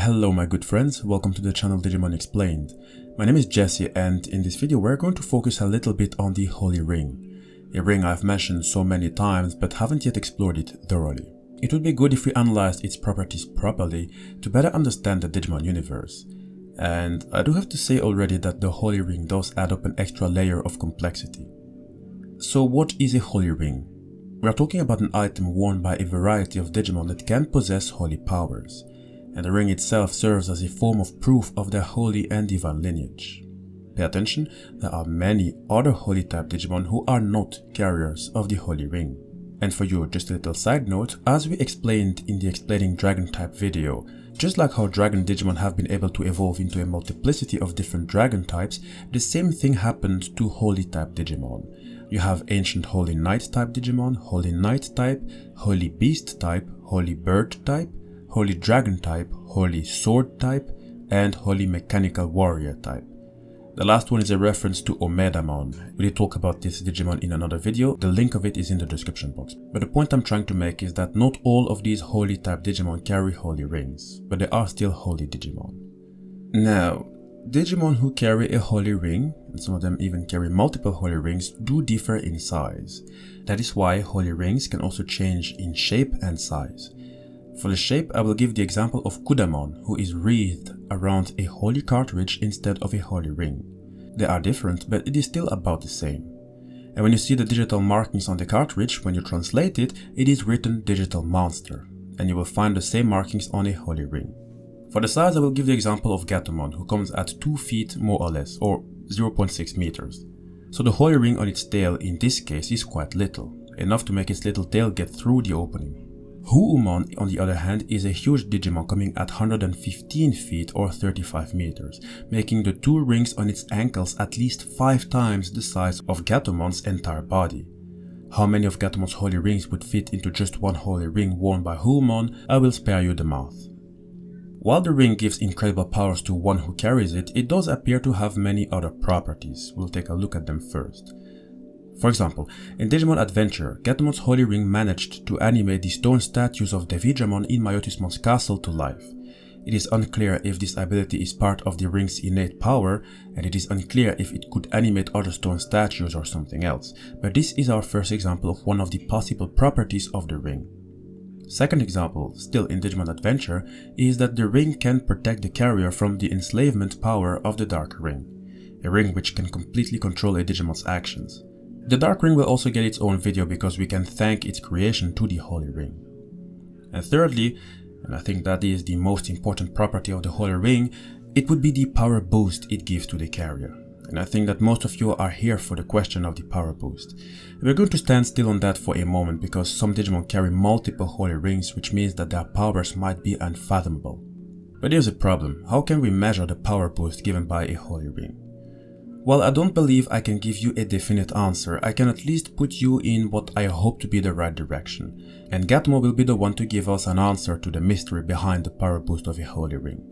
Hello my good friends, welcome to the channel Digimon Explained. My name is Jesse and in this video we're going to focus a little bit on the Holy Ring. A ring I've mentioned so many times but haven't yet explored it thoroughly. It would be good if we analyzed its properties properly to better understand the Digimon universe. And I do have to say already that the Holy Ring does add up an extra layer of complexity. So what is a Holy Ring? We are talking about an item worn by a variety of Digimon that can possess holy powers. And the ring itself serves as a form of proof of their holy and divine lineage. Pay attention, there are many other holy type Digimon who are not carriers of the Holy Ring. And for you, just a little side note, as we explained in the explaining dragon type video, just like how dragon Digimon have been able to evolve into a multiplicity of different dragon types, the same thing happened to holy type Digimon. You have ancient holy knight type Digimon, holy knight type, holy beast type, holy bird type, holy dragon type, holy sword type, and holy mechanical warrior type. The last one is a reference to OMEDAMON. We did talk about this Digimon in another video, the link of it is in the description box. But the point I'm trying to make is that not all of these holy type Digimon carry holy rings, but they are still holy Digimon. Now, Digimon who carry a holy ring, and some of them even carry multiple holy rings, do differ in size. That is why holy rings can also change in shape and size. For the shape, I will give the example of Kudamon, who is wreathed around a holy cartridge instead of a holy ring. They are different, but it is still about the same. And when you see the digital markings on the cartridge, when you translate it, it is written Digital Monster, and you will find the same markings on a holy ring. For the size, I will give the example of Gatomon, who comes at 2 feet more or less, or 0.6 meters. So the holy ring on its tail in this case is quite little, enough to make its little tail get through the opening. Huumon, on the other hand, is a huge Digimon coming at 115 feet or 35 meters, making the 2 rings on its ankles at least 5 times the size of Gatomon's entire body. How many of Gatomon's holy rings would fit into just one holy ring worn by Huumon, I will spare you the math. While the ring gives incredible powers to one who carries it, it does appear to have many other properties. We'll take a look at them first. For example, in Digimon Adventure, Gatomon's holy ring managed to animate the stone statues of Digimon in Mayotismon's castle to life. It is unclear if this ability is part of the ring's innate power, and it is unclear if it could animate other stone statues or something else, but this is our first example of one of the possible properties of the ring. Second example, still in Digimon Adventure, is that the ring can protect the carrier from the enslavement power of the Dark Ring, a ring which can completely control a Digimon's actions. The Dark Ring will also get its own video because we can thank its creation to the Holy Ring. And thirdly, and I think that is the most important property of the Holy Ring, it would be the power boost it gives to the carrier. And I think that most of you are here for the question of the power boost. We're going to stand still on that for a moment because some Digimon carry multiple Holy Rings, which means that their powers might be unfathomable. But here's a problem, how can we measure the power boost given by a Holy Ring? While I don't believe I can give you a definite answer, I can at least put you in what I hope to be the right direction, and Gatomon will be the one to give us an answer to the mystery behind the power boost of a Holy Ring.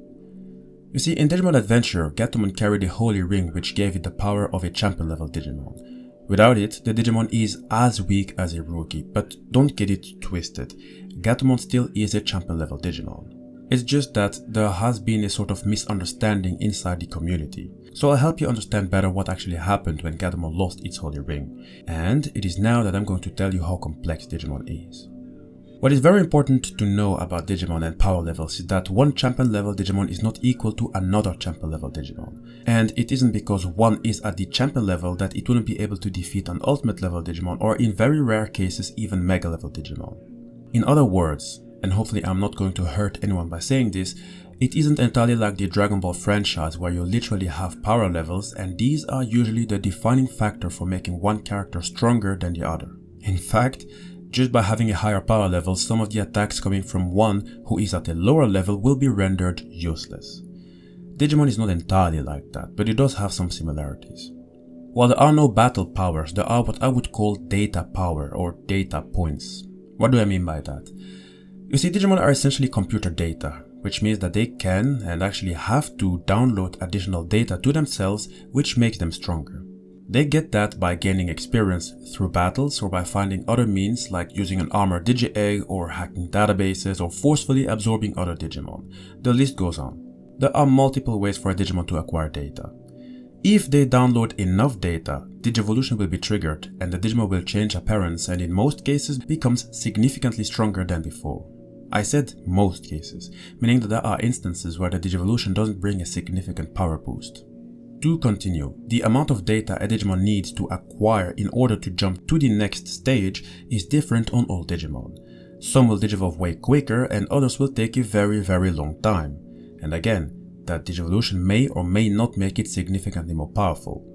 You see, in Digimon Adventure, Gatomon carried a Holy Ring which gave it the power of a champion level Digimon. Without it, the Digimon is as weak as a rookie, but don't get it twisted, Gatomon still is a champion level Digimon. It's just that there has been a sort of misunderstanding inside the community. So I'll help you understand better what actually happened when Gatomon lost its Holy Ring. And it is now that I'm going to tell you how complex Digimon is. What is very important to know about Digimon and power levels is that one champion level Digimon is not equal to another champion level Digimon. And it isn't because one is at the champion level that it wouldn't be able to defeat an ultimate level Digimon or in very rare cases even mega level Digimon. In other words, and hopefully I'm not going to hurt anyone by saying this, it isn't entirely like the Dragon Ball franchise where you literally have power levels and these are usually the defining factor for making one character stronger than the other. In fact, just by having a higher power level, some of the attacks coming from one who is at a lower level will be rendered useless. Digimon is not entirely like that, but it does have some similarities. While there are no battle powers, there are what I would call data power or data points. What do I mean by that? You see, Digimon are essentially computer data, which means that they can and actually have to download additional data to themselves, which makes them stronger. They get that by gaining experience through battles or by finding other means like using an armored Digi-Egg or hacking databases or forcefully absorbing other Digimon. The list goes on. There are multiple ways for a Digimon to acquire data. If they download enough data, Digivolution will be triggered and the Digimon will change appearance and in most cases becomes significantly stronger than before. I said most cases, meaning that there are instances where the Digivolution doesn't bring a significant power boost. To continue, the amount of data a Digimon needs to acquire in order to jump to the next stage is different on all Digimon. Some will digivolve way quicker and others will take a very long time. And again, that Digivolution may or may not make it significantly more powerful.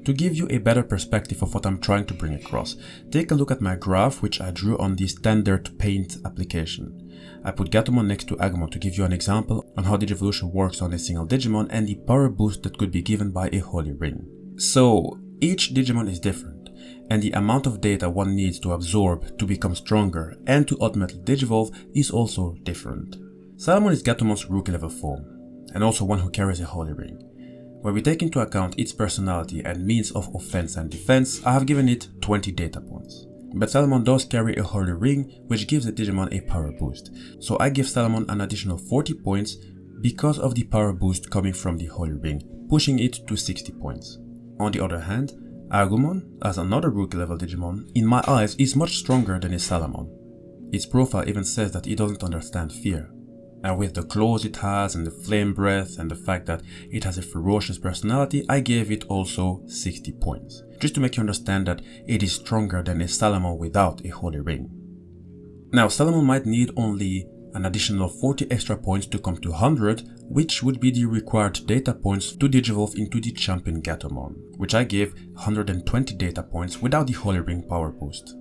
To give you a better perspective of what I'm trying to bring across, take a look at my graph which I drew on the standard paint application. I put Gatomon next to Agumon to give you an example on how Digivolution works on a single Digimon and the power boost that could be given by a Holy Ring. So, each Digimon is different, and the amount of data one needs to absorb to become stronger and to ultimately digivolve is also different. Salamon is Gatomon's rookie level form, and also one who carries a Holy Ring. When we take into account its personality and means of offense and defense, I have given it 20 data points. But Salamon does carry a Holy Ring which gives the Digimon a power boost, so I give Salamon an additional 40 points because of the power boost coming from the Holy Ring, pushing it to 60 points. On the other hand, Agumon, as another rookie level Digimon, in my eyes is much stronger than a Salamon. Its profile even says that it doesn't understand fear. And with the claws it has and the flame breath and the fact that it has a ferocious personality, I gave it also 60 points. Just to make you understand that it is stronger than a Salamon without a Holy Ring. Now Salamon might need only an additional 40 extra points to come to 100, which would be the required data points to digivolve into the champion Gatomon, which I gave 120 data points without the Holy Ring power boost.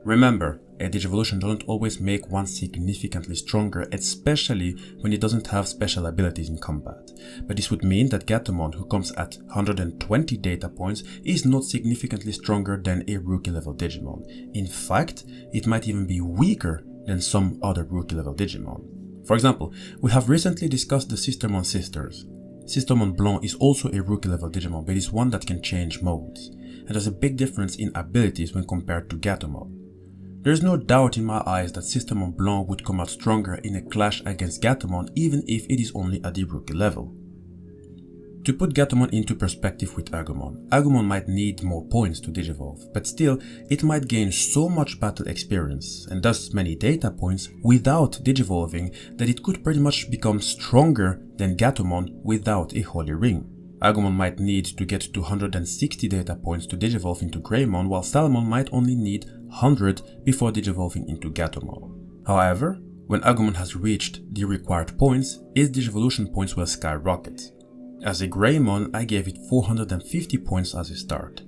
Remember, a Digivolution doesn't always make one significantly stronger, especially when it doesn't have special abilities in combat. But this would mean that Gatomon, who comes at 120 data points, is not significantly stronger than a rookie level Digimon. In fact, it might even be weaker than some other rookie level Digimon. For example, we have recently discussed the SISTERMON sisters. SISTERMON BLANC is also a rookie level Digimon, but is one that can change modes. And there's a big difference in abilities when compared to Gatomon. There is no doubt in my eyes that SISTERMON BLANC would come out stronger in a clash against Gatomon even if it is only at the rookie level. To put Gatomon into perspective with Agumon, Agumon might need more points to digivolve, but still it might gain so much battle experience and thus many data points without digivolving that it could pretty much become stronger than Gatomon without a Holy Ring. Agumon might need to get to 160 data points to digivolve into Greymon, while Salamon might only need 100 before digivolving into Gatomon. However, when Agumon has reached the required points, its digivolution points will skyrocket. As a Greymon, I gave it 450 points as a start.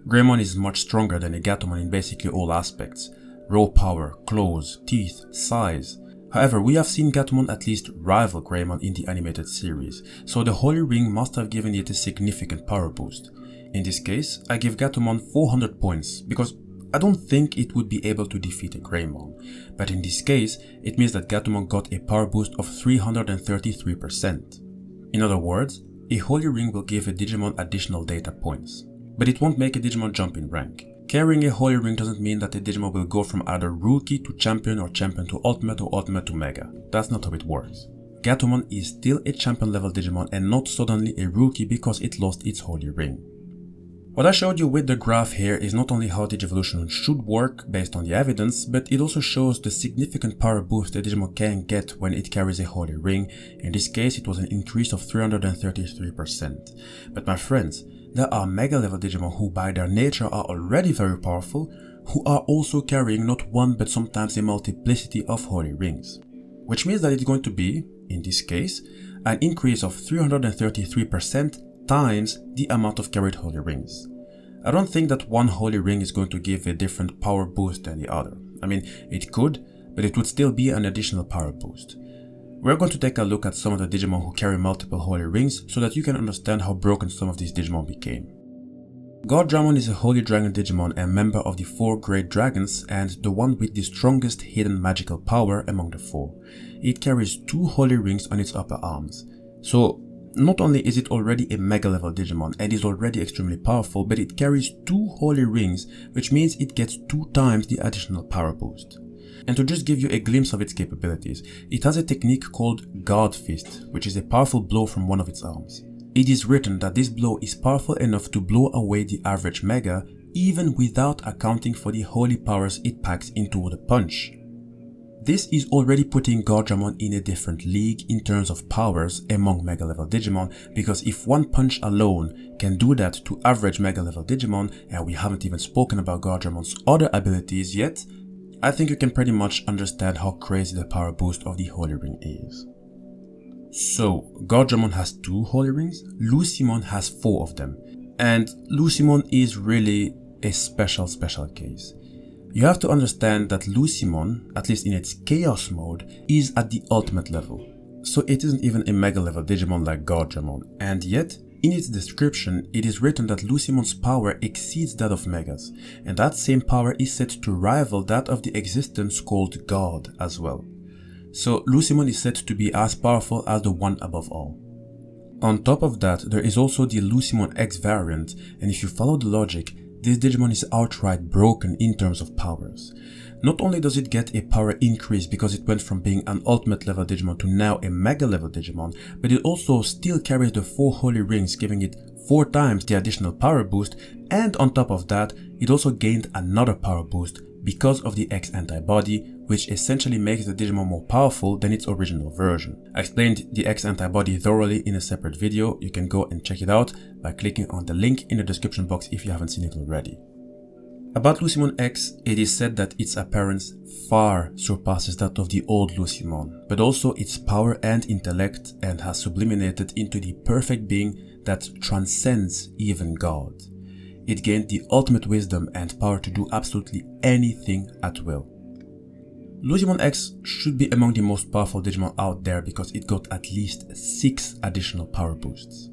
Greymon is much stronger than a Gatomon in basically all aspects: raw power, claws, teeth, size. However, we have seen Gatomon at least rival Greymon in the animated series, so the Holy Ring must have given it a significant power boost. In this case, I give Gatomon 400 points because I don't think it would be able to defeat a Greymon, but in this case, it means that Gatomon got a power boost of 333%. In other words, a Holy Ring will give a Digimon additional data points, but it won't make a Digimon jump in rank. Carrying a Holy Ring doesn't mean that a Digimon will go from either Rookie to Champion or Champion to Ultimate or Ultimate to Mega. That's not how it works. Gatomon is still a Champion level Digimon and not suddenly a Rookie because it lost its Holy Ring. What I showed you with the graph here is not only how Digivolution should work based on the evidence, but it also shows the significant power boost a Digimon can get when it carries a Holy Ring. In this case, it was an increase of 333%. But my friends, there are Mega level Digimon who by their nature are already very powerful, who are also carrying not one but sometimes a multiplicity of Holy Rings. Which means that it's going to be, in this case, an increase of 333% times the amount of carried Holy Rings. I don't think that one Holy Ring is going to give a different power boost than the other. I mean, it could, but it would still be an additional power boost. We're going to take a look at some of the Digimon who carry multiple Holy Rings so that you can understand how broken some of these Digimon became. Goddramon is a Holy Dragon Digimon and member of the 4 Great Dragons and the one with the strongest hidden magical power among the 4. It carries 2 Holy Rings on its upper arms. So Not only is it already a mega level Digimon and is already extremely powerful, but it carries 2 holy rings, which means it gets 2 times the additional power boost. And to just give you a glimpse of its capabilities, it has a technique called God Fist, which is a powerful blow from one of its arms. It is written that this blow is powerful enough to blow away the average mega, even without accounting for the holy powers it packs into the punch. This is already putting Guardiamon in a different league in terms of powers among mega level Digimon, because if one punch alone can do that to average mega level Digimon, and we haven't even spoken about Guardiamon's other abilities yet, I think you can pretty much understand how crazy the power boost of the Holy Ring is. So, Guardiamon has 2 Holy Rings, Lucimon has 4 of them, and Lucimon is really a special case. You have to understand that Lucimon, at least in its Chaos mode, is at the ultimate level. So it isn't even a mega level Digimon like Guardiamon, and yet, in its description, it is written that Lucimon's power exceeds that of Megas, and that same power is said to rival that of the existence called God as well. So Lucimon is said to be as powerful as the one above all. On top of that, there is also the Lucimon X variant, and if you follow the logic, this Digimon is outright broken in terms of powers. Not only does it get a power increase because it went from being an ultimate level Digimon to now a mega level Digimon, but it also still carries the 4 holy rings, giving it 4 times the additional power boost, and on top of that, it also gained another power boost because of the X-ANTIBODY, which essentially makes the Digimon more powerful than its original version. I explained the X-ANTIBODY thoroughly in a separate video. You can go and check it out by clicking on the link in the description box if you haven't seen it already. About Lucimon X, it is said that its appearance far surpasses that of the old Lucimon, but also its power and intellect, and has subliminated into the perfect being that transcends even God. It gained the ultimate wisdom and power to do absolutely anything at will. Lucimon X should be among the most powerful Digimon out there because it got at least 6 additional power boosts.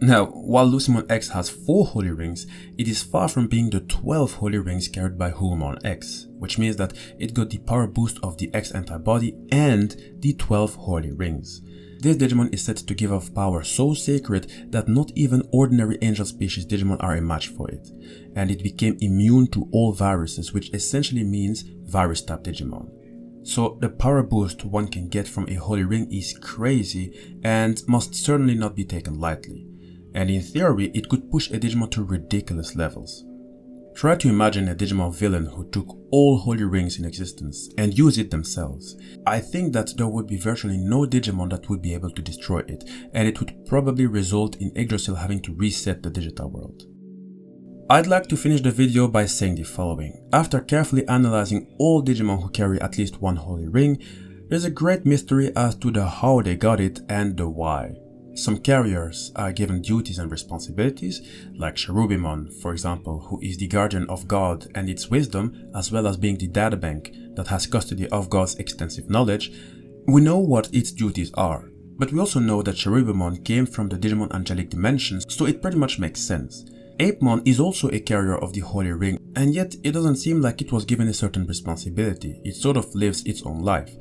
Now, while Lucimon X has 4 holy rings, it is far from being the 12 holy rings carried by Huamon X, which means that it got the power boost of the X-ANTIBODY and the 12 holy rings. This Digimon is said to give off power so sacred that not even ordinary angel species Digimon are a match for it, and it became immune to all viruses, which essentially means virus-type Digimon. So the power boost one can get from a holy ring is crazy and must certainly not be taken lightly, and in theory it could push a Digimon to ridiculous levels. Try to imagine a Digimon villain who took all holy rings in existence and used it themselves. I think that there would be virtually no Digimon that would be able to destroy it, and it would probably result in Yggdrasil having to reset the digital world. I'd like to finish the video by saying the following. After carefully analyzing all Digimon who carry at least 1 holy ring, there's a great mystery as to the how they got it and the why. Some carriers are given duties and responsibilities, like Cherubimon, for example, who is the guardian of God and its wisdom, as well as being the databank that has custody of God's extensive knowledge. We know what its duties are, but we also know that Cherubimon came from the Digimon angelic dimensions, so it pretty much makes sense. Apemon is also a carrier of the Holy Ring, and yet it doesn't seem like it was given a certain responsibility. It sort of lives its own life.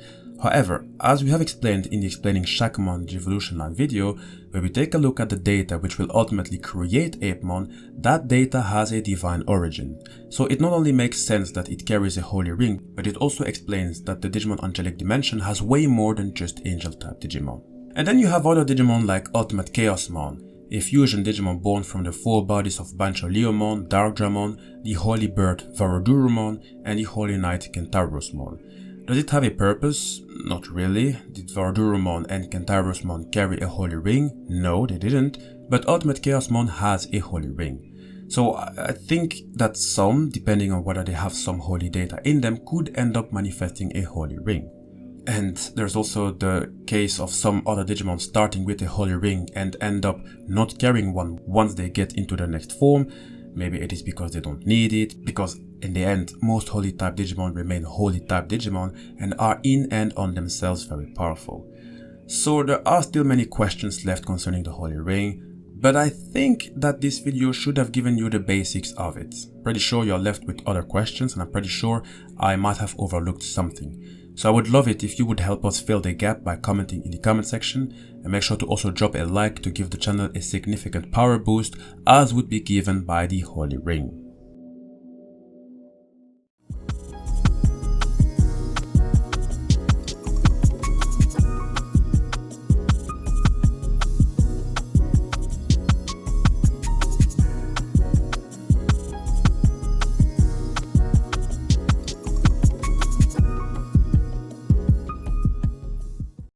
However, as we have explained in the Explaining Shakamon Digivolution line video, where we take a look at the data which will ultimately create Apemon, that data has a divine origin. So it not only makes sense that it carries a holy ring, but it also explains that the Digimon Angelic Dimension has way more than just Angel-type Digimon. And then you have other Digimon like Ultimate Chaosmon, a fusion Digimon born from the 4 bodies of Bancho-Leomon, Darkdramon, the Holy Bird Varodurumon, and the Holy Knight Kentaurosmon. Does it have a purpose? Not really. Did Varodurumon and Kentaurosmon carry a holy ring? No, they didn't, but Ultimate Chaosmon has a holy ring. So I think that some, depending on whether they have some holy data in them, could end up manifesting a holy ring. And there's also the case of some other Digimon starting with a holy ring and end up not carrying one once they get into their next form. Maybe it is because they don't need it, because in the end, most holy type Digimon remain holy type Digimon and are in and on themselves very powerful. So there are still many questions left concerning the holy ring, but I think that this video should have given you the basics of it. Pretty sure you're left with other questions, and I'm pretty sure I might have overlooked something. So I would love it if you would help us fill the gap by commenting in the comment section, and make sure to also drop a like to give the channel a significant power boost as would be given by the Holy Ring.